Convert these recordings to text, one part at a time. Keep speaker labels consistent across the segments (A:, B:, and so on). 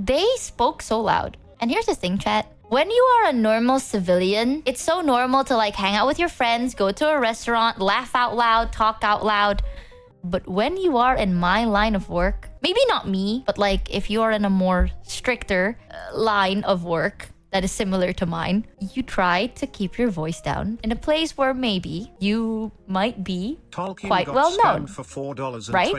A: they spoke so loud. And here's the thing, chat. When you are a normal civilian, it's so normal to like hang out with your friends, go to a restaurant, laugh out loud, talk out loud. But when you are in my line of work, maybe not me, but like if you are in a more stricter line of work that is similar to mine, you try to keep your voice down in a place where maybe you might be
B: Tolkien
A: quite
B: got
A: well known.
B: for $4.20.
A: Right?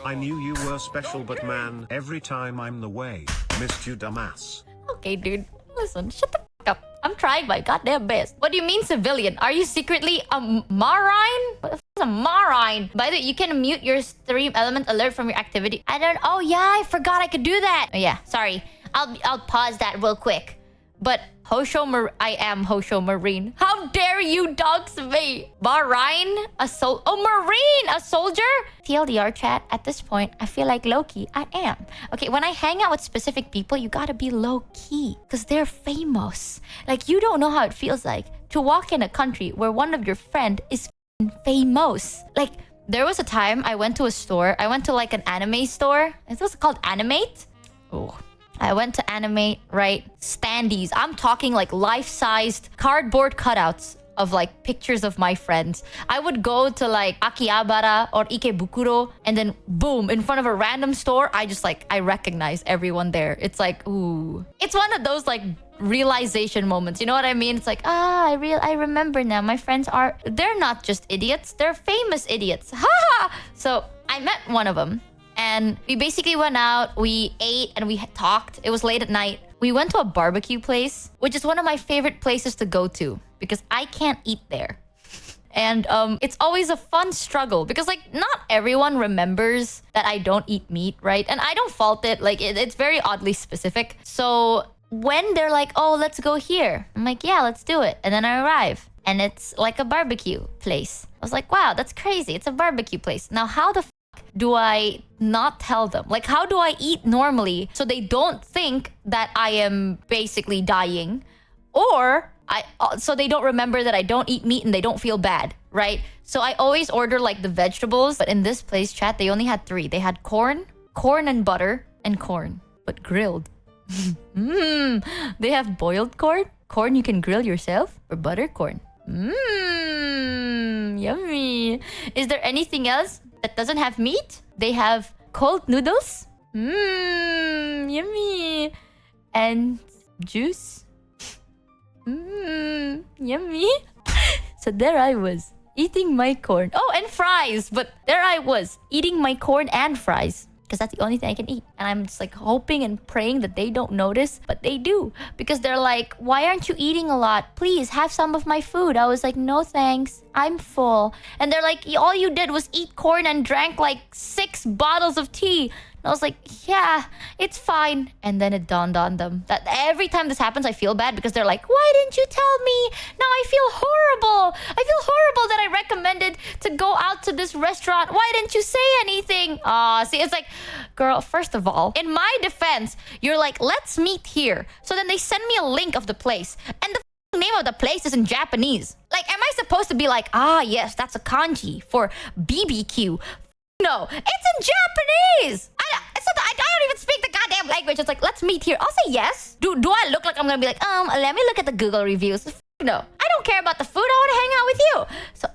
B: I knew you were special, but man, every time I'm the way, missed you, dumbass.
A: Okay, dude. Listen, shut the fuck up. I'm trying my goddamn best. What do you mean civilian? Are you secretly a marine? What the fuck is a marine? By the way, you can mute your stream element alert from your activity. I don't... Oh, yeah, I forgot I could do that. Oh, yeah, sorry. I'll pause that real quick. But I am Hosho Marine. How dare you dox me? Marine? Marine! A soldier? TLDR chat, at this point, I feel like low-key. I am. Okay, when I hang out with specific people, you gotta be low-key. Because they're famous. Like, you don't know how it feels like to walk in a country where one of your friend is famous. Like, there was a time I went to a store. I went to like an anime store. It was called Animate. Oh. I went to Animate, right? Standees. I'm talking like life-sized cardboard cutouts of like pictures of my friends. I would go to like Akihabara or Ikebukuro and then boom, in front of a random store, I recognize everyone there. It's like, ooh. It's one of those like realization moments. You know what I mean? It's like, I remember now. My friends they're not just idiots. They're famous idiots. Ha! So I met one of them. And we basically went out, we ate, and we talked. It was late at night. We went to a barbecue place, which is one of my favorite places to go to because I can't eat there. And it's always a fun struggle because like not everyone remembers that I don't eat meat, right? And I don't fault it. Like it's very oddly specific. So when they're like, oh, let's go here. I'm like, yeah, let's do it. And then I arrive and it's like a barbecue place. I was like, wow, that's crazy. It's a barbecue place. Now, how the do I not tell them? Like, how do I eat normally so they don't think that I am basically dying? Or so they don't remember that I don't eat meat and they don't feel bad, right? So I always order like the vegetables. But in this place, chat, they only had 3. They had corn and butter, and corn, but grilled. They have boiled corn. Corn you can grill yourself, or butter corn. Yummy. Is there anything else that doesn't have meat? They have cold noodles. Yummy. And juice. Yummy. So there I was, eating my corn. Oh, and fries. But there I was, eating my corn and fries. Because that's the only thing I can eat. And I'm just like hoping and praying that they don't notice. But they do. Because they're like, why aren't you eating a lot? Please have some of my food. I was like, no thanks. I'm full. And they're like, all you did was eat corn and drank like 6 bottles of tea. And I was like, yeah, it's fine. And then it dawned on them that every time this happens, I feel bad because they're like, why didn't you tell me? Now I feel horrible. I feel horrible that I recommended to go out to this restaurant. Why didn't you say anything? See, it's like, girl, first of all, in my defense, you're like, let's meet here. So then they send me a link of the place. And the name of the place is in Japanese. Like, am I supposed to be like, yes, that's a kanji for BBQ? No, it's in Japanese. I don't even speak the goddamn language. It's like, let's meet here. I'll say yes. Do I look like I'm gonna be like, let me look at the Google reviews? No, I don't care about the food. I want to hang out with you. So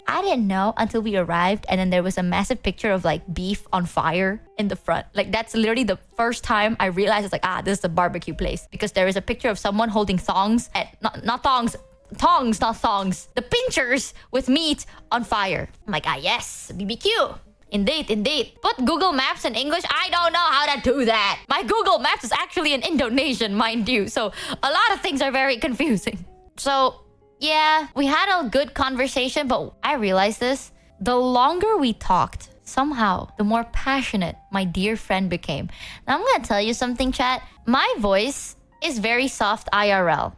A: I didn't know until we arrived, and then there was a massive picture of like beef on fire in the front. Like that's literally the first time I realized it's like, this is a barbecue place because there is a picture of someone holding thongs not thongs. Tongs, not thongs. The pinchers with meat on fire. I'm like, yes, BBQ. Indeed. Put Google Maps in English. I don't know how to do that. My Google Maps is actually in Indonesian, mind you. So a lot of things are very confusing. So yeah, we had a good conversation, but I realized this. The longer we talked, somehow, the more passionate my dear friend became. Now I'm gonna tell you something, chat. My voice is very soft IRL,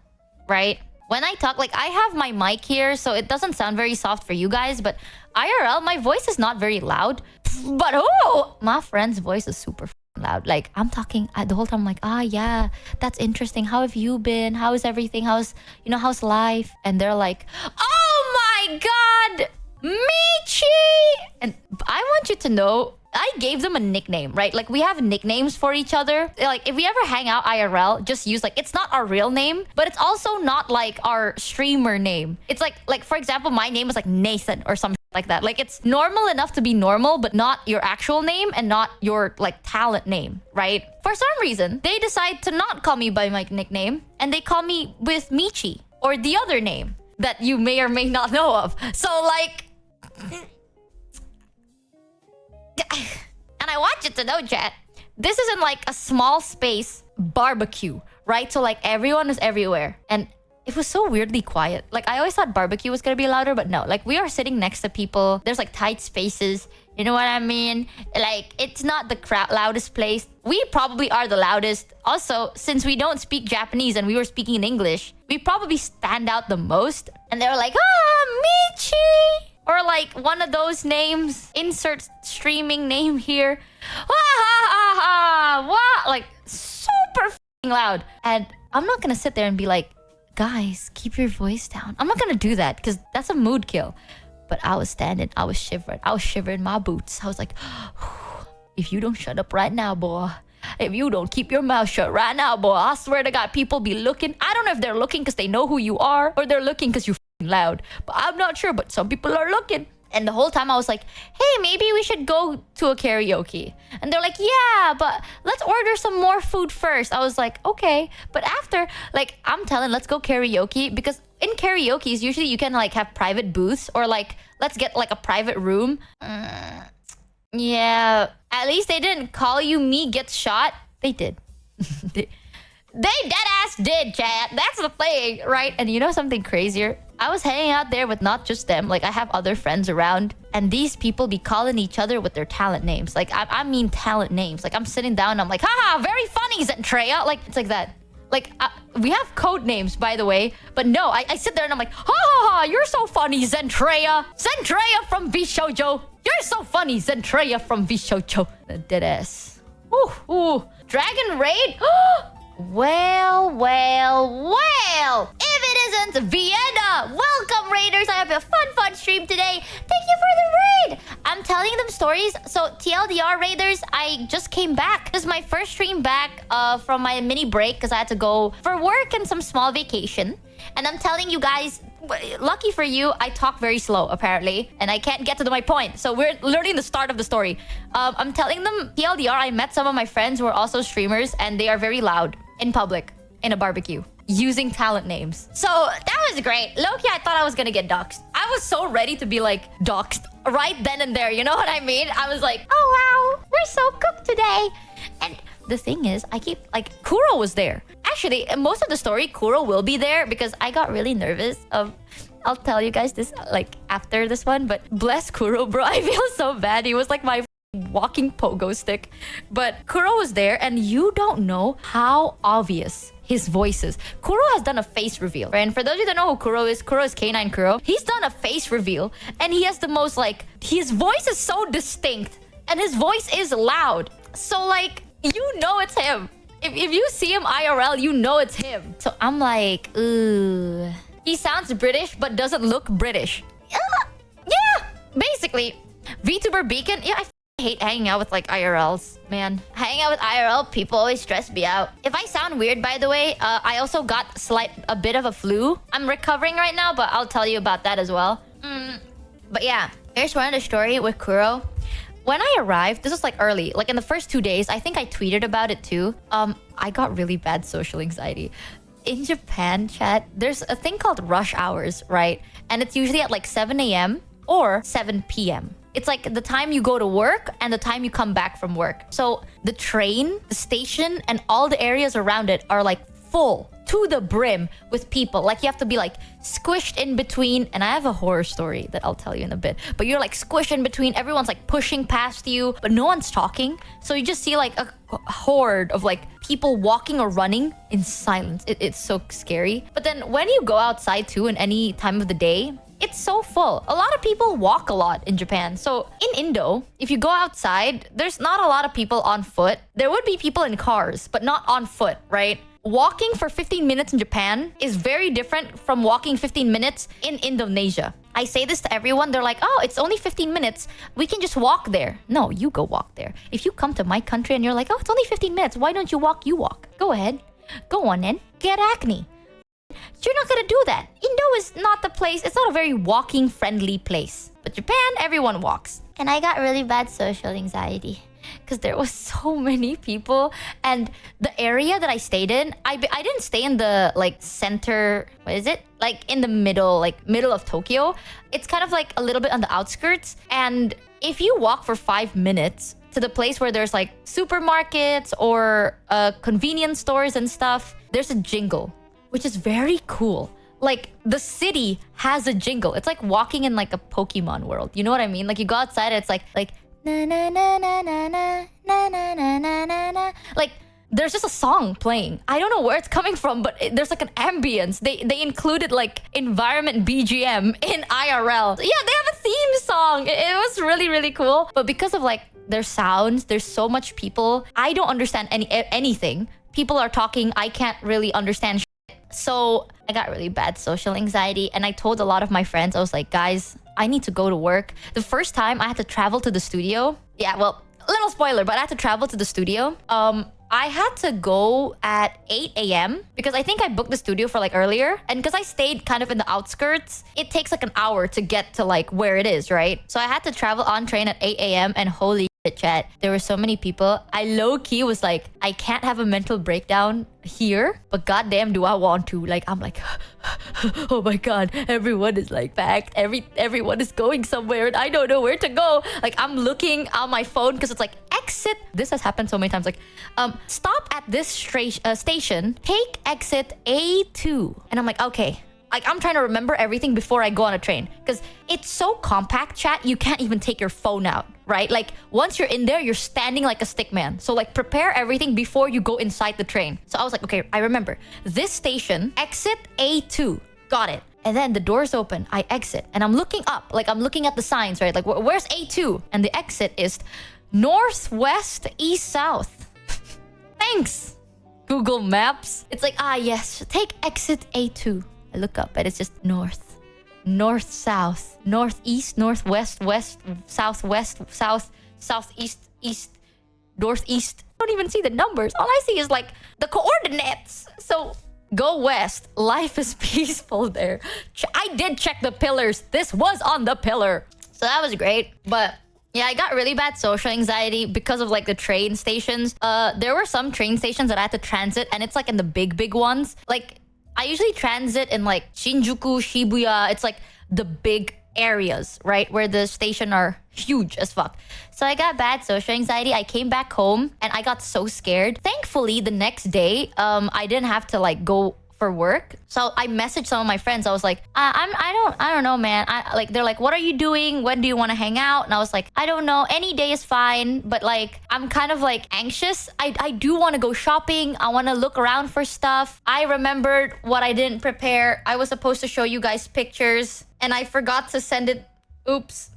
A: right? When I talk, like I have my mic here, so it doesn't sound very soft for you guys, but IRL, my voice is not very loud. But my friend's voice is super loud. Like I'm talking the whole time, I'm like, yeah, that's interesting. How have you been? How is everything? How's life? And they're like, oh my God, Michi! And I want you to know, I gave them a nickname, right? Like we have nicknames for each other. Like if we ever hang out IRL, just use like, it's not our real name, but it's also not like our streamer name. It's like for example, my name is like Nathan or something like that. Like it's normal enough to be normal, but not your actual name and not your like talent name, right? For some reason, they decide to not call me by my nickname and they call me with Michi or the other name that you may or may not know of. So like... And I want you to know, chat, this isn't like a small space barbecue, right? So like everyone is everywhere. And it was so weirdly quiet. Like I always thought barbecue was gonna be louder, but no. Like we are sitting next to people. There's like tight spaces. You know what I mean? Like it's not the loudest place. We probably are the loudest. Also, since we don't speak Japanese and we were speaking in English, we probably stand out the most. And they were like, Michi! Or like one of those names, insert streaming name here. Like super f***ing loud. And I'm not gonna sit there and be like, guys, keep your voice down. I'm not gonna do that because that's a mood kill. But I was standing, I was shivering my boots. I was like, if you don't shut up right now, boy. If you don't keep your mouth shut right now, boy, I swear to God, people be looking. I don't know if they're looking because they know who you are or they're looking because you're loud, but I'm not sure, but some people are looking. And the whole time I was like, hey, maybe we should go to a karaoke. And they're like, yeah, but let's order some more food first. I was like, okay. But after, like, I'm telling, let's go karaoke, because in karaoke's usually you can like have private booths or like, let's get like a private room. Yeah, at least they didn't call you me gets shot. They did. They deadass did, chat. That's the thing, right? And you know something crazier? I was hanging out there with not just them. Like, I have other friends around. And these people be calling each other with their talent names. Like, I mean talent names. Like, I'm sitting down and I'm like, haha, very funny, Zentreya. Like, it's like that. Like, we have code names, by the way. But no, I sit there and I'm like, ha ha ha, you're so funny, Zentreya. Zentreya from VShojo. You're so funny, Zentreya from VShojo. Deadass. Ooh. Dragon Raid? Well. If it isn't Vienna! Welcome, Raiders! I have a fun stream today. Thank you for the raid! I'm telling them stories. So, TLDR, Raiders, I just came back. This is my first stream back from my mini break because I had to go for work and some small vacation. And I'm telling you guys, lucky for you, I talk very slow, apparently. And I can't get to my point. So we're learning the start of the story. I'm telling them, TLDR, I met some of my friends who are also streamers. And they are very loud in public, in a barbecue, using talent names. So that was great. Low-key, I thought I was gonna get doxxed. I was so ready to be like doxxed right then and there. You know what I mean? I was like, oh wow, we're so cooked today. And the thing is, I keep like, Kuro was there. Actually, most of the story, Kuro will be there because I got really nervous. I'll tell you guys this like after this one, but bless Kuro, bro. I feel so bad. He was like my walking pogo stick. But Kuro was there and you don't know how obvious his voice is. Kuro has done a face reveal. Right? And for those of you that know who Kuro is K9 Kuro. He's done a face reveal and he has the most like, his voice is so distinct and his voice is loud. So like, you know it's him. If you see him IRL, you know it's him. So I'm like, ooh. He sounds British, but doesn't look British. Yeah, basically. VTuber Beacon, yeah, I hate hanging out with like IRLs, man. Hanging out with IRL, people always stress me out. If I sound weird, by the way, I also got a bit of a flu. I'm recovering right now, but I'll tell you about that as well. But yeah, here's one of the story with Kuro. When I arrived, this was like early, like in the first 2 days, I think I tweeted about it too. I got really bad social anxiety. In Japan, chat, there's a thing called rush hours, right? And it's usually at like 7 a.m. or 7 p.m. It's like the time you go to work and the time you come back from work. So the train, the station, and all the areas around it are like full to the brim with people. Like you have to be like squished in between. And I have a horror story that I'll tell you in a bit. But you're like squished in between. Everyone's like pushing past you, but no one's talking. So you just see like a horde of like people walking or running in silence. It's so scary. But then when you go outside too in any time of the day, it's so full. A lot of people walk a lot in Japan. So in Indo, if you go outside, there's not a lot of people on foot. There would be people in cars, but not on foot, right? Walking for 15 minutes in Japan is very different from walking 15 minutes in Indonesia. I say this to everyone. They're like, oh, it's only 15 minutes. We can just walk there. No, you go walk there. If you come to my country and you're like, oh, it's only 15 minutes. Why don't you walk? You walk. Go ahead. Go on in. Get acne. You're not gonna do that. Indo is not the place. It's not a very walking friendly place. But Japan, everyone walks. And I got really bad social anxiety because there was so many people, and the area that I stayed in, I didn't stay in the like center. What is it? Like in the middle, like middle of Tokyo. It's kind of like a little bit on the outskirts. And if you walk for 5 minutes to the place where there's like supermarkets or convenience stores and stuff, there's a jingle, which is very cool. Like the city has a jingle. It's like walking in like a Pokemon world. You know what I mean? Like you go outside and it's like na na na na na na na na na na na na. Like there's just a song playing. I don't know where it's coming from, but there's like an ambience. They included like environment BGM in IRL. Yeah, they have a theme song. It was really, really cool. But because of like their sounds, there's so much people. I don't understand anything. People are talking. I can't really understand. So I got really bad social anxiety, and I told a lot of my friends, I was like, guys, I need to go to work. The first time I had to travel to the studio. Yeah, well, a little spoiler, but I had to travel to the studio. I had to go at 8 a.m. because I think I booked the studio for like earlier. And because I stayed kind of in the outskirts, it takes like an hour to get to like where it is, right? So I had to travel on train at 8 a.m. and holy shit, chat, there were so many people. I low-key was like, I can't have a mental breakdown here, but goddamn do I want to. Like, I'm like, oh my god, everyone is like packed. Everyone is going somewhere and I don't know where to go. Like, I'm looking on my phone because it's like, exit. This has happened so many times. Like, stop at this station, take exit A2. And I'm like, okay. Like, I'm trying to remember everything before I go on a train because it's so compact, chat, you can't even take your phone out, right? Like, once you're in there, you're standing like a stick man. So like, prepare everything before you go inside the train. So I was like, okay, I remember this station, exit A2. Got it. And then the doors open, I exit and I'm looking up, like I'm looking at the signs, right? Like, where's A2? And the exit is northwest, east, south. Thanks, Google Maps. It's like, yes, take exit A2. I look up and it's just north, north, south, northeast, northwest, west, southwest, south, southeast, east, northeast. I don't even see the numbers. All I see is like the coordinates. So go west. Life is peaceful there. I did check the pillars. This was on the pillar. So that was great. But yeah, I got really bad social anxiety because of like the train stations. There were some train stations that I had to transit and it's like in the big ones. Like, I usually transit in like Shinjuku, Shibuya. It's like the big areas, right? Where the station are huge as fuck. So I got bad social anxiety. I came back home and I got so scared. Thankfully, the next day, I didn't have to like go for work. So I messaged some of my friends. I was like, I don't know, man. They're like, what are you doing? When do you want to hang out? And I was like, I don't know. Any day is fine. But like, I'm kind of like anxious. I do want to go shopping. I want to look around for stuff. I remembered what I didn't prepare. I was supposed to show you guys pictures and I forgot to send it. Oops.